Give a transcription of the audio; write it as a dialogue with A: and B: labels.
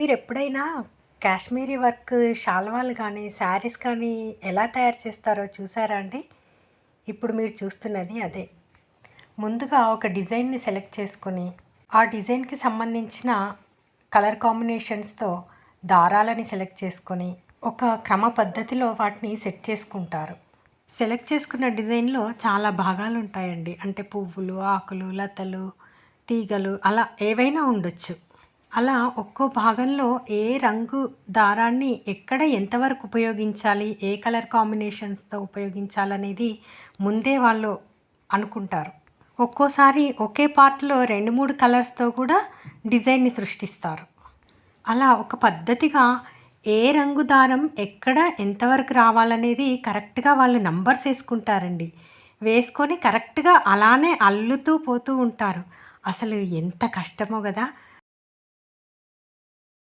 A: మీరెప్పుడైనా కాశ్మీరీ వర్క్ శాల్వాలు కానీ, శారీస్ కానీ ఎలా తయారు చేస్తారో చూసారా అండి? ఇప్పుడు మీరు చూస్తున్నది అదే. ముందుగా ఒక డిజైన్‌ని సెలెక్ట్ చేసుకొని, ఆ డిజైన్‌కి సంబంధించిన కలర్ కాంబినేషన్స్‌తో దారాలని సెలెక్ట్ చేసుకొని, ఒక క్రమ పద్ధతిలో వాటిని సెట్ చేసుకుంటారు. సెలెక్ట్ చేసుకున్న డిజైన్‌లో చాలా భాగాలుంటాయండి. అంటే పువ్వులు, ఆకులు, లతలు, తీగలు అలా ఏవైనా ఉండొచ్చు. అలా ఒక్కో భాగంలో ఏ రంగు దారాన్ని ఎక్కడ ఎంతవరకు ఉపయోగించాలి, ఏ కలర్ కాంబినేషన్స్‌తో ఉపయోగించాలనేది ముందే వాళ్ళు అనుకుంటారు. ఒక్కోసారి ఒకే పార్ట్‌లో 2, 3 కలర్స్‌తో కూడా డిజైన్‌ని సృష్టిస్తారు. అలా ఒక పద్ధతిగా ఏ రంగు దారం ఎక్కడ ఎంతవరకు రావాలనేది కరెక్ట్‌గా వాళ్ళు నంబర్స్ ఏసుకుంటారండి. వేసుకొని కరెక్ట్‌గా అలానే అల్లుతూ పోతూ ఉంటారు. అసలు ఎంత కష్టమో గదా!